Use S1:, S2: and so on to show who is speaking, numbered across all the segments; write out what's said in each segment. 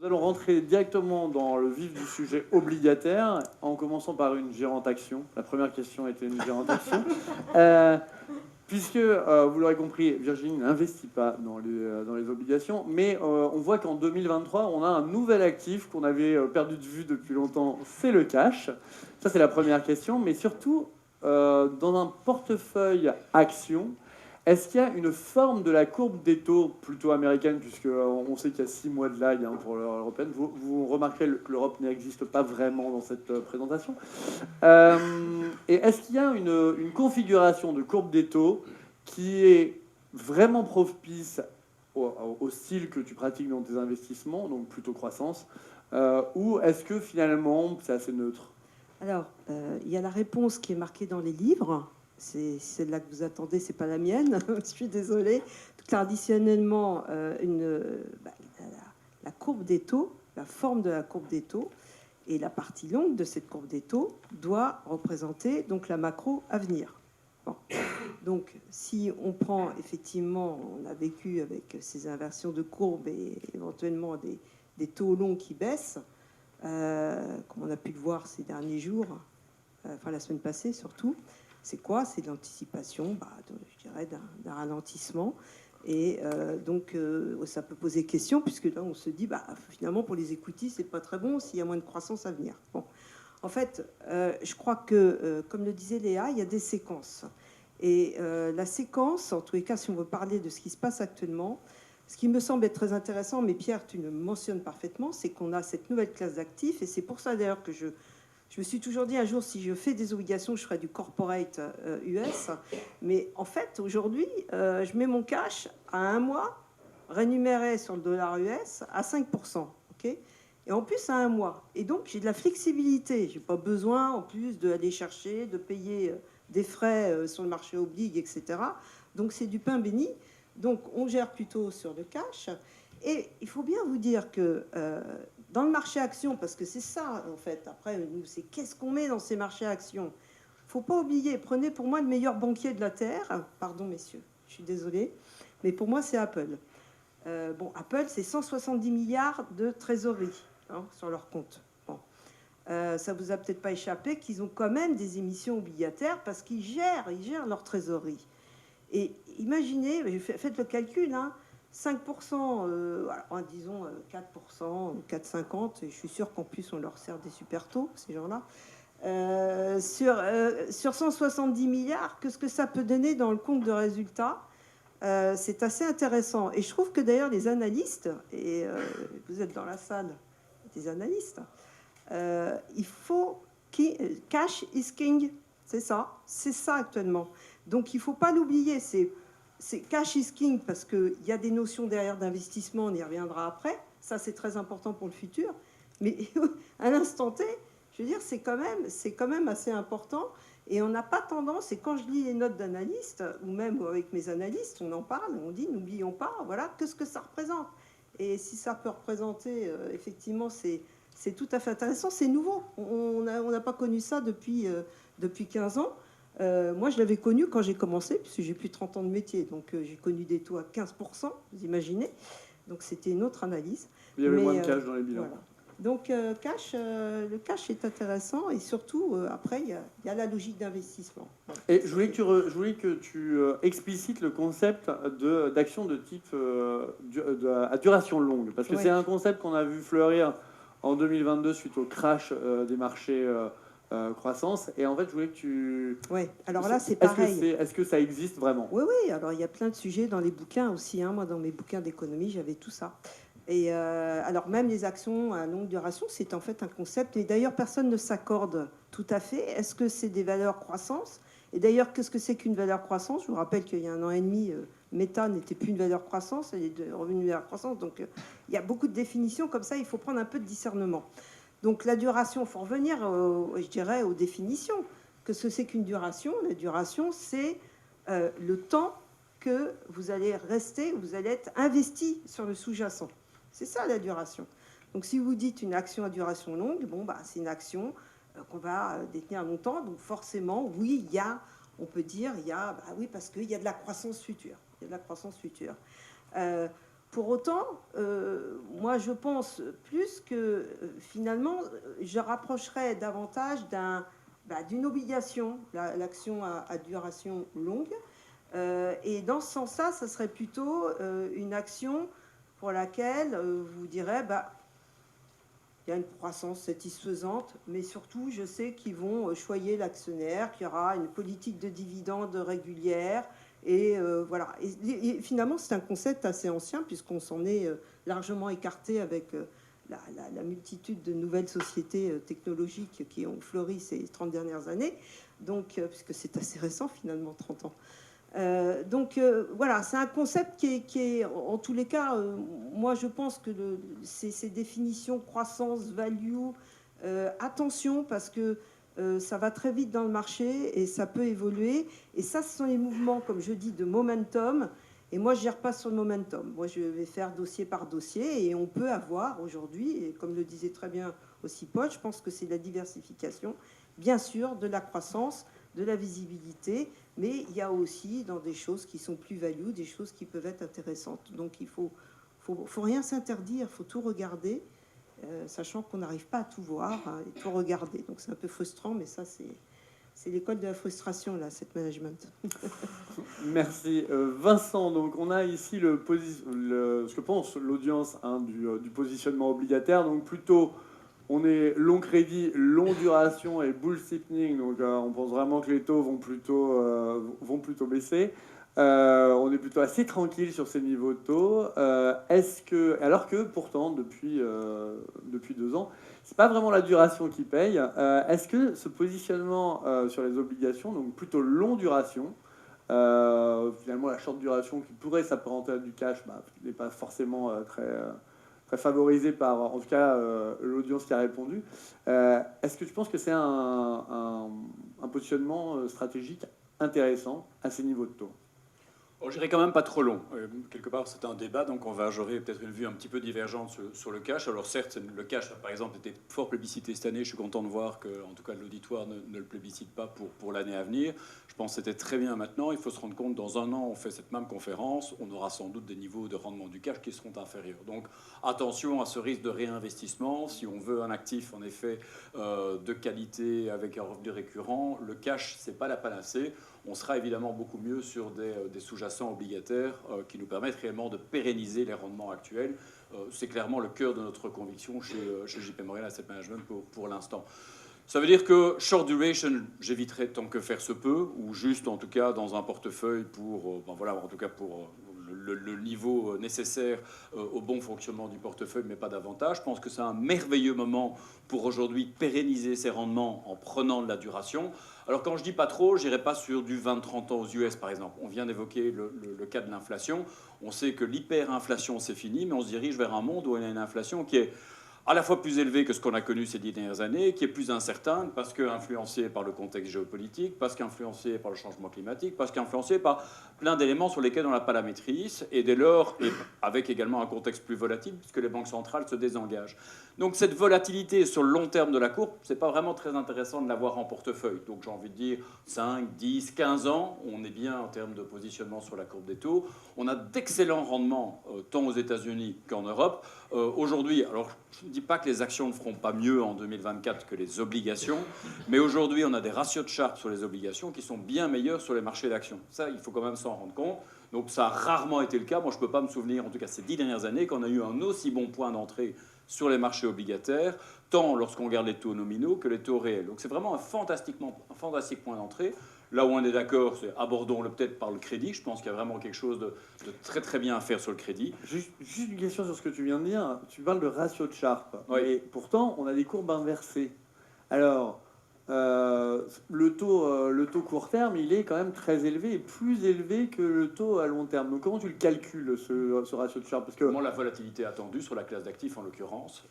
S1: Nous allons rentrer directement dans le vif du sujet obligataire, en commençant par une gérante action. La première question était une gérante action. Puisque, vous l'aurez compris, Virginie n'investit pas dans les obligations, mais on voit qu'en 2023, on a un nouvel actif qu'on avait perdu de vue depuis longtemps, c'est le cash. Ça, c'est la première question, mais surtout, dans un portefeuille action, est-ce qu'il y a une forme de la courbe des taux plutôt américaine, puisqu'on sait qu'il y a 6 mois de lag pour l'européenne. Vous remarquerez que l'Europe n'existe pas vraiment dans cette présentation. Et est-ce qu'il y a une configuration de courbe des taux qui est vraiment propice au style que tu pratiques dans tes investissements, donc plutôt croissance, ou est-ce que finalement c'est assez neutre?
S2: Alors, il y a la réponse qui est marquée dans les livres. C'est celle-là que vous attendez, c'est pas la mienne. Je suis désolée. Traditionnellement, la courbe des taux, la forme de la courbe des taux et la partie longue de cette courbe des taux doit représenter donc la macro à venir. Bon. Donc, si on prend effectivement, on a vécu avec ces inversions de courbe et éventuellement des taux longs qui baissent, comme on a pu le voir ces derniers jours, enfin la semaine passée surtout, c'est quoi? C'est de l'anticipation, je dirais, d'un ralentissement. Et donc, ça peut poser question, puisque là, on se dit, finalement, pour les equities, c'est pas très bon s'il y a moins de croissance à venir. Bon. En fait, je crois que, comme le disait Léa, il y a des séquences. Et la séquence, en tous les cas, si on veut parler de ce qui se passe actuellement, ce qui me semble être très intéressant, mais Pierre, tu le mentionnes parfaitement, c'est qu'on a cette nouvelle classe d'actifs. Et c'est pour ça, d'ailleurs, que je me suis toujours dit, un jour, si je fais des obligations, je ferai du corporate US. Mais en fait, aujourd'hui, je mets mon cash à 1 mois, rémunéré sur le dollar US, à 5%. Okay, et en plus, à 1 mois. Et donc, j'ai de la flexibilité. Je n'ai pas besoin, en plus, d'aller chercher, de payer des frais sur le marché obligue, etc. Donc, c'est du pain béni. Donc, on gère plutôt sur le cash. Et il faut bien vous dire que dans le marché action, parce que c'est ça, en fait, après, nous, c'est qu'est-ce qu'on met dans ces marchés actions. Il ne faut pas oublier, prenez pour moi le meilleur banquier de la Terre. Pardon, messieurs, je suis désolée. Mais pour moi, c'est Apple. Apple, c'est 170 milliards de trésorerie sur leur compte. Bon. Ça vous a peut-être pas échappé qu'ils ont quand même des émissions obligataires parce qu'ils gèrent leur trésorerie. Et imaginez, faites le calcul, 5%, disons 4%, 4,50, et je suis sûre qu'en plus on leur sert des super taux, ces gens-là. Sur 170 milliards, qu'est-ce que ça peut donner dans le compte de résultats? C'est assez intéressant. Et je trouve que d'ailleurs les analystes, et vous êtes dans la salle des analystes, il faut cash is king, c'est ça actuellement. Donc il ne faut pas l'oublier, c'est cash is king parce qu'il y a des notions derrière d'investissement, on y reviendra après, ça c'est très important pour le futur, mais à l'instant T, je veux dire, c'est quand même assez important. Et on n'a pas tendance, et quand je lis les notes d'analystes, ou même avec mes analystes, on en parle, on dit, n'oublions pas, voilà, que ce que ça représente. Et si ça peut représenter, effectivement, c'est tout à fait intéressant, c'est nouveau. On n'a pas connu ça depuis 15 ans. Moi, je l'avais connu quand j'ai commencé, puisque j'ai plus de 30 ans de métier, donc j'ai connu des taux à 15%, vous imaginez. Donc c'était une autre analyse.
S1: Il y avait moins de cash dans les bilans.
S2: Voilà. Donc, le cash est intéressant et surtout, après, il y a la logique d'investissement.
S1: Et je voulais que tu explicites le concept d'action de type à duration longue, parce que c'est un concept qu'on a vu fleurir en 2022 suite au crash des marchés croissance. Et en fait, je voulais que tu...
S2: Oui, alors là, c'est pareil.
S1: Est-ce que ça existe vraiment?
S2: Oui, alors il y a plein de sujets dans les bouquins aussi. Moi, dans mes bouquins d'économie, j'avais tout ça. Et alors même les actions à longue duration, c'est en fait un concept. Et d'ailleurs, personne ne s'accorde tout à fait. Est-ce que c'est des valeurs croissance? Et d'ailleurs, qu'est-ce que c'est qu'une valeur croissance? Je vous rappelle qu'il y a 1 an et demi, Meta n'était plus une valeur croissance, elle est revenue une valeur croissance. Donc il y a beaucoup de définitions comme ça, il faut prendre un peu de discernement. Donc la duration, il faut revenir, je dirais, aux définitions. Qu'est-ce que c'est qu'une duration? La duration, c'est le temps que vous allez rester, vous allez être investi sur le sous-jacent. C'est ça la duration. Donc si vous dites une action à duration longue, c'est une action qu'on va détenir longtemps. Donc forcément, oui, on peut dire, oui, parce qu'il y a de la croissance future. Il y a de la croissance future. Pour autant, moi je pense plus que finalement, je rapprocherais davantage d'une obligation, l'action à duration longue. Et dans ce sens-là, ça serait plutôt une action pour laquelle vous direz, il y a une croissance satisfaisante, mais surtout, je sais qu'ils vont choyer l'actionnaire, qu'il y aura une politique de dividendes régulière. Et voilà. Et finalement, c'est un concept assez ancien, puisqu'on s'en est largement écarté avec la multitude de nouvelles sociétés technologiques qui ont fleuri ces 30 dernières années. Donc, puisque c'est assez récent, finalement, 30 ans. Voilà, c'est un concept qui est en tous les cas, moi je pense que ces définitions croissance, value, attention parce que ça va très vite dans le marché et ça peut évoluer. Et ça, ce sont les mouvements, comme je dis, de momentum. Et moi, je ne gère pas sur le momentum. Moi, je vais faire dossier par dossier et on peut avoir aujourd'hui, et comme le disait très bien aussi Paul, je pense que c'est la diversification, bien sûr, de la croissance, de la visibilité, mais il y a aussi dans des choses qui sont plus value, des choses qui peuvent être intéressantes. Donc il faut rien s'interdire, il faut tout regarder, sachant qu'on n'arrive pas à tout voir et tout regarder. Donc c'est un peu frustrant, mais ça c'est l'école de la frustration, là, cette management.
S1: Merci. Vincent, donc on a ici ce que pense l'audience du positionnement obligataire, donc plutôt on est long crédit, long duration et bull steepening, donc on pense vraiment que les taux vont plutôt baisser. On est plutôt assez tranquille sur ces niveaux de taux. Alors que pourtant, depuis 2 ans, c'est pas vraiment la duration qui paye. Est-ce que ce positionnement sur les obligations, donc plutôt long duration, finalement la short duration qui pourrait s'apparenter à du cash, n'est pas forcément très favorisé par, en tout cas, l'audience qui a répondu. Est-ce que tu penses que c'est un positionnement stratégique intéressant à ces niveaux de taux?
S3: Je dirais quand même pas trop long. Quelque part, c'est un débat, donc j'aurais peut-être une vue un petit peu divergente sur le cash. Alors certes, le cash, par exemple, était fort plébiscité cette année. Je suis content de voir que, en tout cas, l'auditoire ne le plébiscite pas pour l'année à venir. Je pense que c'était très bien maintenant. Il faut se rendre compte, dans un an, on fait cette même conférence, on aura sans doute des niveaux de rendement du cash qui seront inférieurs. Donc attention à ce risque de réinvestissement. Si on veut un actif, en effet, de qualité avec un revenu récurrent, le cash, c'est pas la panacée. On sera évidemment beaucoup mieux sur des sous-jacents obligataires qui nous permettent réellement de pérenniser les rendements actuels. C'est clairement le cœur de notre conviction chez JP Morgan Asset Management pour l'instant. Ça veut dire que short duration, j'éviterai tant que faire se peut, ou juste en tout cas dans un portefeuille pour, en tout cas pour le niveau nécessaire au bon fonctionnement du portefeuille, mais pas davantage. Je pense que c'est un merveilleux moment pour aujourd'hui pérenniser ses rendements en prenant de la duration. Alors quand je dis pas trop, je n'irai pas sur du 20-30 ans aux US par exemple. On vient d'évoquer le cas de l'inflation. On sait que l'hyperinflation c'est fini, mais on se dirige vers un monde où il y a une inflation qui est à la fois plus élevée que ce qu'on a connu ces 10 dernières années, qui est plus incertaine parce qu'influencée par le contexte géopolitique, parce qu'influencée par le changement climatique, parce qu'influencée par plein d'éléments sur lesquels on n'a pas la maîtrise, et dès lors, et avec également un contexte plus volatile, puisque les banques centrales se désengagent. Donc cette volatilité sur le long terme de la courbe, c'est pas vraiment très intéressant de l'avoir en portefeuille. Donc j'ai envie de dire 5, 10, 15 ans, on est bien en termes de positionnement sur la courbe des taux. On a d'excellents rendements tant aux États-Unis qu'en Europe. Aujourd'hui, alors je ne dis pas que les actions ne feront pas mieux en 2024 que les obligations, mais aujourd'hui on a des ratios de Sharpe sur les obligations qui sont bien meilleurs sur les marchés d'actions. Ça, il faut quand même s'en rendre compte. Donc ça a rarement été le cas. Moi, je ne peux pas me souvenir, en tout cas ces 10 dernières années, qu'on a eu un aussi bon point d'entrée sur les marchés obligataires, tant lorsqu'on regarde les taux nominaux que les taux réels. Donc c'est vraiment un fantastique point d'entrée. Là où on est d'accord, c'est abordons-le peut-être par le crédit. Je pense qu'il y a vraiment quelque chose de très très bien à faire sur le crédit.
S1: Juste une question sur ce que tu viens de dire. Tu parles de ratio de Sharpe.
S3: Oui.
S1: Et pourtant, on a des courbes inversées. Alors, le taux court terme, il est quand même très élevé, et plus élevé que le taux à long terme. Donc comment tu le calcules, ce ratio de Sharpe? Parce que
S3: la volatilité attendue sur la classe d'actifs en l'occurrence,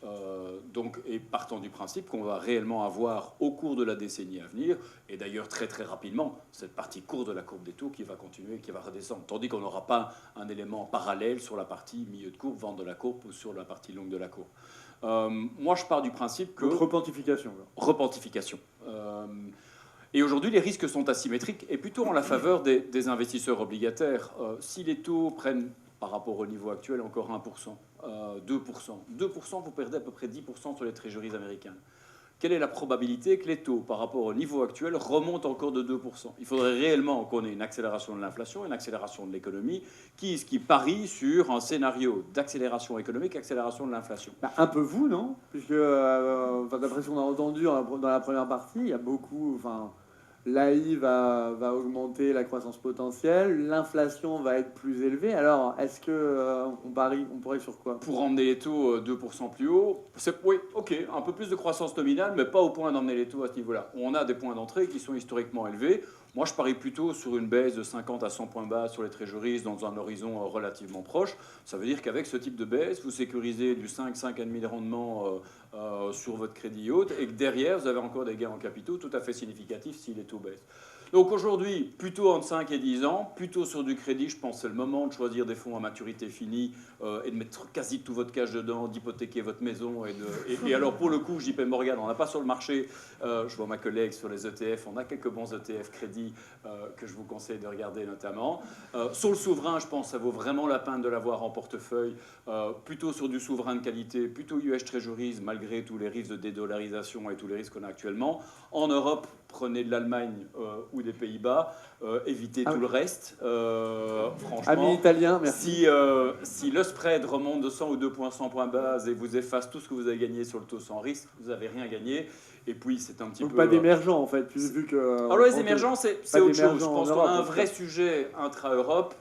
S3: et partant du principe qu'on va réellement avoir au cours de la décennie à venir, et d'ailleurs très très rapidement, cette partie courte de la courbe des taux qui va continuer, qui va redescendre, tandis qu'on n'aura pas un élément parallèle sur la partie milieu de courbe, vente de la courbe, ou sur la partie longue de la courbe. Moi, je pars du principe que...
S1: Repentification.
S3: Repentification. Et aujourd'hui, les risques sont asymétriques et plutôt en la faveur des investisseurs obligataires. Si les taux prennent par rapport au niveau actuel, encore 1%, 2%. 2%, vous perdez à peu près 10% sur les trésoreries américaines. Quelle est la probabilité que les taux, par rapport au niveau actuel, remontent encore de 2%? Il faudrait réellement qu'on ait une accélération de l'inflation, une accélération de l'économie, qui parie sur un scénario d'accélération économique, accélération de l'inflation.
S1: Bah, un peu vous, non? Puisque, d'après ce qu'on a entendu dans la première partie, il y a beaucoup... L'AI va augmenter la croissance potentielle, l'inflation va être plus élevée. Alors, est-ce que on pourrait sur quoi?
S3: Pour emmener les taux 2% plus haut, oui, ok, un peu plus de croissance nominale, mais pas au point d'emmener les taux à ce niveau-là. On a des points d'entrée qui sont historiquement élevés. Moi, je parie plutôt sur une baisse de 50 à 100 points bas sur les trésoreries dans un horizon relativement proche. Ça veut dire qu'avec ce type de baisse, vous sécurisez du 5,5 de rendement sur votre crédit yacht et que derrière, vous avez encore des gains en capitaux tout à fait significatifs si les taux baissent. Donc aujourd'hui, plutôt entre 5 et 10 ans, plutôt sur du crédit, je pense que c'est le moment de choisir des fonds à maturité finie et de mettre quasi tout votre cash dedans, d'hypothéquer votre maison. Et alors pour le coup, JP Morgan, on n'a pas sur le marché, je vois ma collègue sur les ETF, on a quelques bons ETF crédit que je vous conseille de regarder notamment. Sur le souverain, je pense que ça vaut vraiment la peine de l'avoir en portefeuille, plutôt sur du souverain de qualité, plutôt US Treasuries, malgré tous les risques de dédollarisation et tous les risques qu'on a actuellement. En Europe, prenez de l'Allemagne ou des Pays-Bas, évitez tout le reste. Franchement,
S1: Amis italiens, merci.
S3: Si le spread remonte de 100 ou 2 points, 100 points base et vous efface tout ce que vous avez gagné sur le taux sans risque, vous n'avez rien gagné. Et puis, c'est un petit
S1: Donc
S3: peu...
S1: pas d'émergents, en fait, vu que...
S3: Alors, les émergents, c'est autre chose. Je pense qu'on a un
S1: Europe,
S3: vrai sujet intra-Europe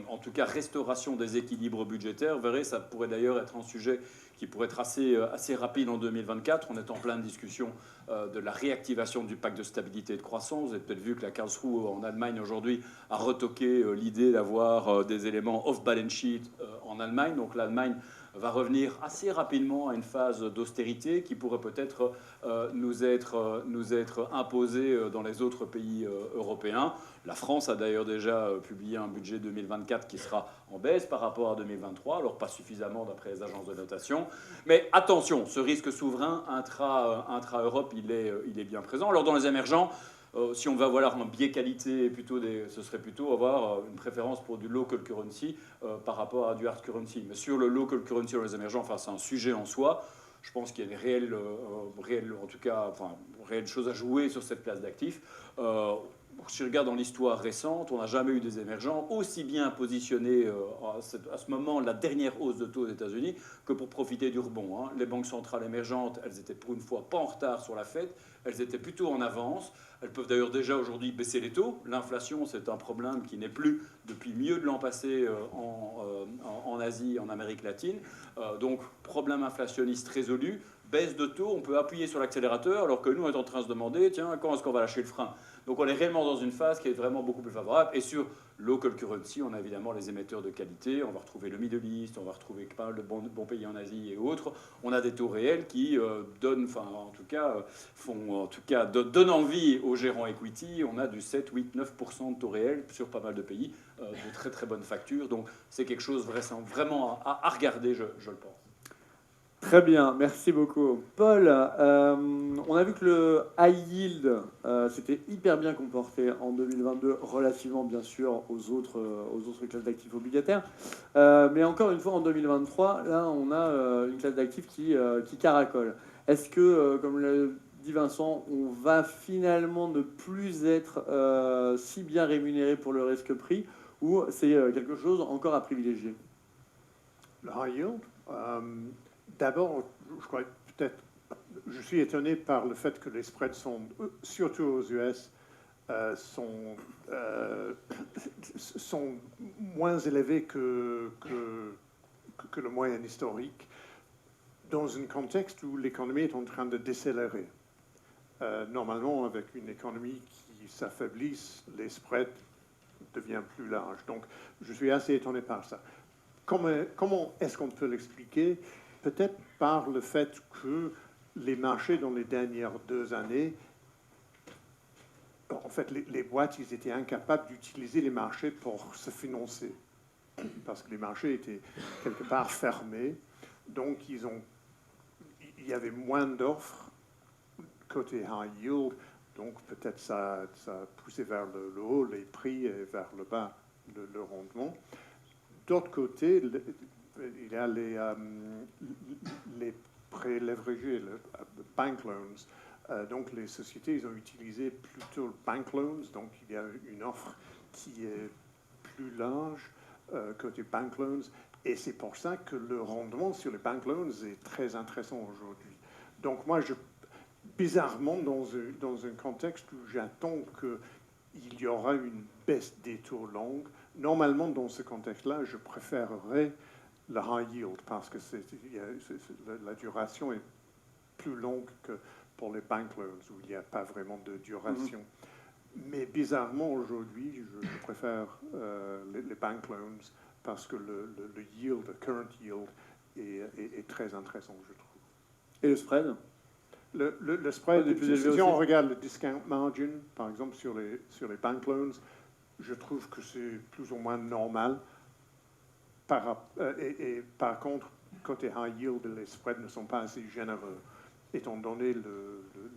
S3: en tout cas, restauration des équilibres budgétaires. Vous verrez, ça pourrait d'ailleurs être un sujet qui pourrait être assez rapide en 2024. On est en pleine discussion de la réactivation du pacte de stabilité et de croissance. Vous avez peut-être vu que la Karlsruhe en Allemagne aujourd'hui a retoqué l'idée d'avoir des éléments off-balance sheet en Allemagne. Donc l'Allemagne va revenir assez rapidement à une phase d'austérité qui pourrait peut-être nous être imposée dans les autres pays européens. La France a d'ailleurs déjà publié un budget 2024 qui sera en baisse par rapport à 2023, alors pas suffisamment d'après les agences de notation. Mais attention, ce risque souverain intra-Europe, il est bien présent. Alors dans les émergents, si on va avoir un biais qualité, ce serait plutôt avoir une préférence pour du local currency par rapport à du hard currency. Mais sur le local currency dans les émergents, c'est un sujet en soi. Je pense qu'il y a une réelle chose à jouer sur cette classe d'actifs. Si je regarde dans l'histoire récente, on n'a jamais eu des émergents aussi bien positionnés à ce moment, la dernière hausse de taux aux États-Unis, que pour profiter du rebond. Les banques centrales émergentes, elles étaient pour une fois pas en retard sur la Fed, elles étaient plutôt en avance. Elles peuvent d'ailleurs déjà aujourd'hui baisser les taux. L'inflation, c'est un problème qui n'est plus depuis mieux de l'an passé en Asie, en Amérique latine. Donc, problème inflationniste résolu. Baisse de taux, on peut appuyer sur l'accélérateur, alors que nous, on est en train de se demander, tiens, quand est-ce qu'on va lâcher le frein? Donc on est réellement dans une phase qui est vraiment beaucoup plus favorable. Et sur local currency, on a évidemment les émetteurs de qualité. On va retrouver le Middle East, on va retrouver pas mal de bons pays en Asie et autres. On a des taux réels qui donnent envie aux gérants equity. On a du 7, 8, 9% de taux réels sur pas mal de pays, de très très bonnes factures. Donc c'est quelque chose vraiment à regarder, je le pense.
S1: Très bien, merci beaucoup. Paul, on a vu que le high yield s'était hyper bien comporté en 2022, relativement bien sûr aux autres classes d'actifs obligataires. Mais encore une fois, en 2023, là, on a une classe d'actifs qui caracole. Est-ce que, comme l'a dit Vincent, on va finalement ne plus être si bien rémunéré pour le risque pris, ou c'est quelque chose encore à privilégier?
S4: Le high yield d'abord, je suis étonné par le fait que les spreads sont, surtout aux US, sont moins élevés que le moyen historique, dans un contexte où l'économie est en train de décélérer. Normalement, avec une économie qui s'affaiblit, les spreads deviennent plus larges. Donc, je suis assez étonné par ça. Comment est-ce qu'on peut l'expliquer? Peut-être par le fait que les marchés dans les dernières 2 années, en fait, les boîtes, ils étaient incapables d'utiliser les marchés pour se financer, parce que les marchés étaient quelque part fermés. Donc, il y avait moins d'offres côté high yield. Donc, peut-être ça a poussé vers le haut les prix et vers le bas le rendement. D'autre côté, il y a les prêts leveragés, le bank loans. Donc les sociétés, ils ont utilisé plutôt le bank loans. Donc il y a une offre qui est plus large côté bank loans. Et c'est pour ça que le rendement sur les bank loans est très intéressant aujourd'hui. Donc moi, bizarrement, dans un contexte où j'attends qu'il y aura une baisse des taux longs, normalement, dans ce contexte-là, je préférerais le high yield parce que la duration est plus longue que pour les bank loans où il n'y a pas vraiment de duration. Mais bizarrement, aujourd'hui, je préfère les bank loans parce que le yield, le current yield, est très intéressant, je trouve.
S1: Et le spread?
S4: Le spread, si on regarde le discount margin, par exemple, sur les bank loans, je trouve que c'est plus ou moins normal. Et par contre, côté high yield, les spreads ne sont pas assez généreux, étant donné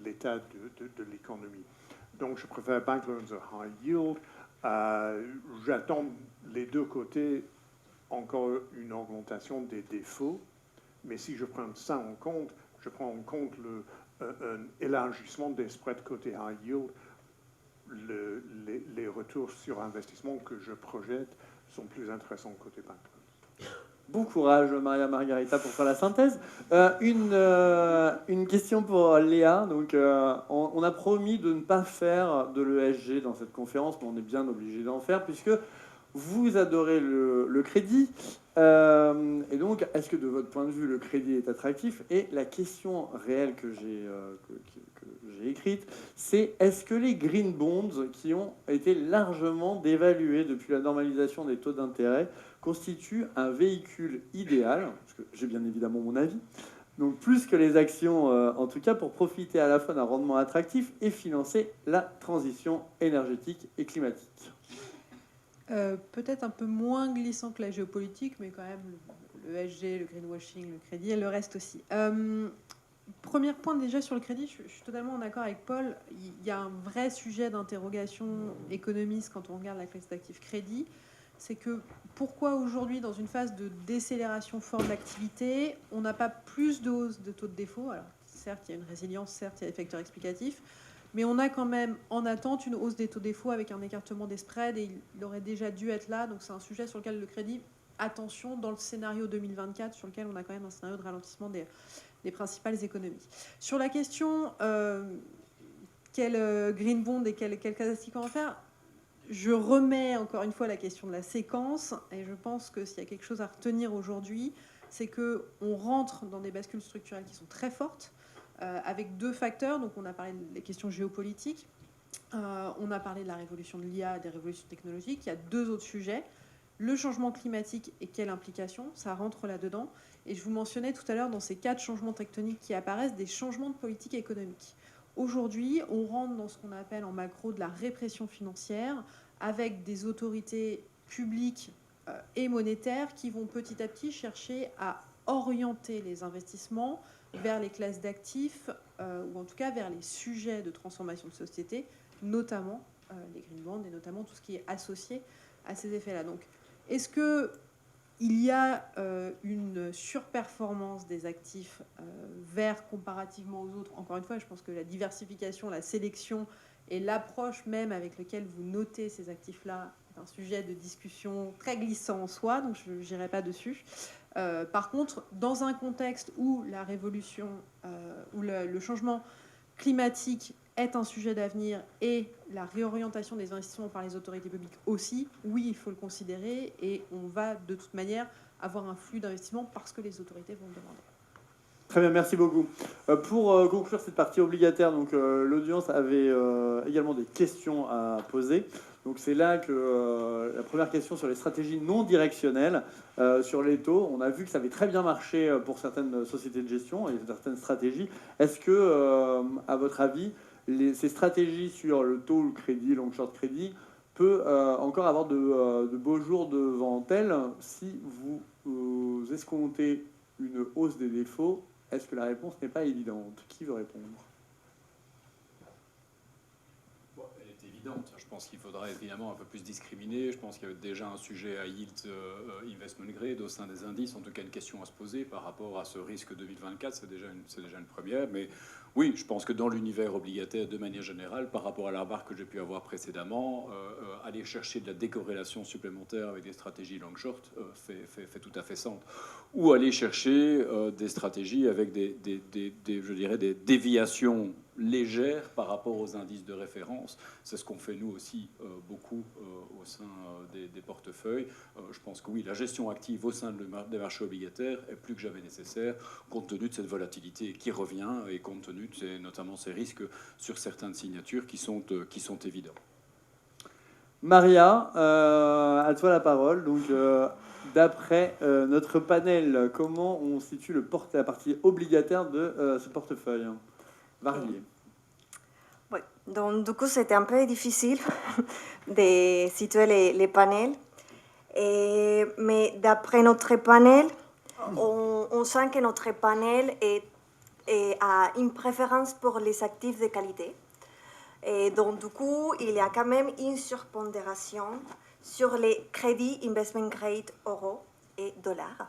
S4: l'état de l'économie. Donc, je préfère bank loans à high yield. J'attends les deux côtés encore une augmentation des défauts. Mais si je prends ça en compte, je prends en compte un élargissement des spreads côté high yield. Les retours sur investissement que je projette sont plus intéressants côté bank loans.
S1: Bon courage, Maria Margarita, pour faire la synthèse. Une question pour Léa. Donc, on a promis de ne pas faire de l'ESG dans cette conférence, mais on est bien obligé d'en faire, puisque vous adorez le crédit. Et donc, est-ce que de votre point de vue, le crédit est attractif? Et la question réelle que j'ai écrite, c'est est-ce que les green bonds, qui ont été largement dévalués depuis la normalisation des taux d'intérêt, constituent un véhicule idéal, parce que j'ai bien évidemment mon avis, donc plus que les actions, en tout cas, pour profiter à la fois d'un rendement attractif et financer la transition énergétique et climatique?
S5: Peut-être un peu moins glissant que la géopolitique, mais quand même le ESG, le greenwashing, le crédit et le reste aussi. Premier point déjà sur le crédit, je suis totalement en accord avec Paul. Il y a un vrai sujet d'interrogation économiste quand on regarde la classe d'actifs crédit. C'est que pourquoi aujourd'hui, dans une phase de décélération forte de l'activité, on n'a pas plus de hausse de taux de défaut? Alors certes, il y a une résilience, certes, il y a des facteurs explicatifs, mais on a quand même en attente une hausse des taux de défaut avec un écartement des spreads et il aurait déjà dû être là. Donc c'est un sujet sur lequel le crédit, attention, dans le scénario 2024, sur lequel on a quand même un scénario de ralentissement des principales économies. Sur la question quel green bond et quel classique en faire, je remets encore une fois la question de la séquence et je pense que s'il y a quelque chose à retenir aujourd'hui, c'est qu'on rentre dans des bascules structurelles qui sont très fortes avec deux facteurs. Donc on a parlé des questions géopolitiques, on a parlé de la révolution de l'IA, des révolutions technologiques. Il y a deux autres sujets. Le changement climatique et quelle implication, ça rentre là-dedans. Et je vous mentionnais tout à l'heure, dans ces quatre changements tectoniques qui apparaissent, des changements de politique économique. Aujourd'hui, on rentre dans ce qu'on appelle en macro de la répression financière, avec des autorités publiques et monétaires qui vont petit à petit chercher à orienter les investissements vers les classes d'actifs, ou en tout cas vers les sujets de transformation de société, notamment les green bonds et notamment tout ce qui est associé à ces effets-là. Donc, est-ce qu'il y a une surperformance des actifs vers comparativement aux autres? Encore une fois, je pense que la diversification, la sélection et l'approche même avec laquelle vous notez ces actifs-là est un sujet de discussion très glissant en soi, donc je n'irai pas dessus. Par contre, dans un contexte où la révolution, où le changement climatique est un sujet d'avenir et la réorientation des investissements par les autorités publiques aussi, oui, il faut le considérer et on va de toute manière avoir un flux d'investissement parce que les autorités vont le demander.
S1: Très bien, merci beaucoup. Pour conclure cette partie obligataire, donc l'audience avait également des questions à poser. Donc c'est là que la première question sur les stratégies non directionnelles, sur les taux, on a vu que ça avait très bien marché pour certaines sociétés de gestion et certaines stratégies. Est-ce que, à votre avis, ces stratégies sur le taux, le crédit, long short crédit, peut encore avoir de beaux jours devant elles si vous escomptez une hausse des défauts? Est-ce que la réponse n'est pas évidente? Qui veut répondre?
S3: Bon, elle est évidente. Je pense qu'il faudra évidemment un peu plus discriminer. Je pense qu'il y a déjà un sujet à yield investment grade au sein des indices, en tout cas une question à se poser par rapport à ce risque 2024, c'est déjà une première. Mais oui, je pense que dans l'univers obligataire, de manière générale, par rapport à la remarque que j'ai pu avoir précédemment, aller chercher de la décorrélation supplémentaire avec des stratégies long-short fait tout à fait sens. Ou aller chercher des stratégies avec je dirais, des déviations légères par rapport aux indices de référence. C'est ce qu'on fait nous aussi beaucoup au sein des portefeuilles. Je pense que oui, la gestion active au sein des marchés obligataires est plus que jamais nécessaire compte tenu de cette volatilité qui revient et compte tenu de notamment ces risques sur certaines signatures qui sont évidents.
S1: Maria, à toi la parole. Donc, d'après notre panel, comment on situe la partie obligataire de ce portefeuille varié?
S6: Oui. Donc, du coup, c'était un peu difficile de situer les panels. Mais d'après notre panel, on sent que notre panel a une préférence pour les actifs de qualité. Et donc, du coup, il y a quand même une surpondération sur les crédits investment grade euro et dollars.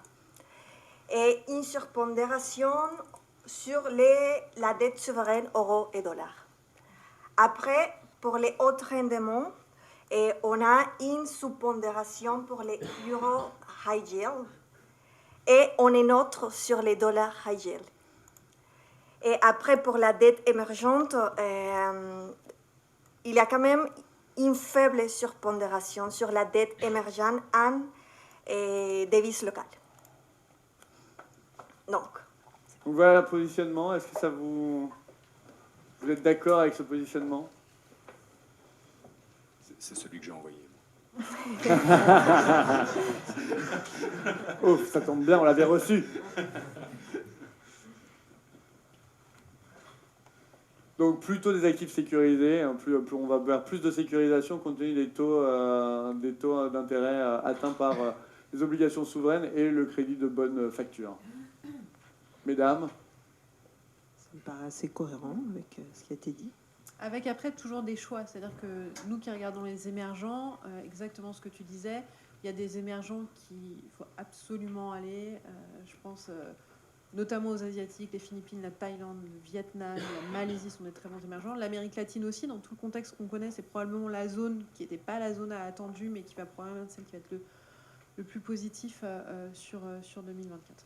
S6: Et une surpondération sur la dette souveraine euro et dollar. Après, pour les autres rendements, on a une sous-pondération pour les euro high yield et on est neutre sur les dollars high yield. Et après, pour la dette émergente, il y a quand même une faible surpondération sur la dette émergente en devises locales. Donc,
S1: voilà le positionnement. Est-ce que vous êtes d'accord avec ce positionnement?
S3: C'est celui que j'ai envoyé.
S1: Oh, ça tombe bien, on l'avait reçu. Donc plutôt des actifs sécurisés, hein, on va vers plus de sécurisation compte tenu des taux d'intérêt atteints par les obligations souveraines et le crédit de bonne facture. Mesdames?
S2: Ça me paraît assez cohérent avec ce qui a été dit.
S5: Avec après toujours des choix, c'est-à-dire que nous qui regardons les émergents, exactement ce que tu disais, il y a des émergents qu'il faut absolument aller, je pense notamment aux Asiatiques, les Philippines, la Thaïlande, le Vietnam, la Malaisie sont des très bons émergents. L'Amérique latine aussi, dans tout le contexte qu'on connaît, c'est probablement la zone qui n'était pas la zone attendue, mais qui va probablement être celle qui va être le plus positif sur 2024.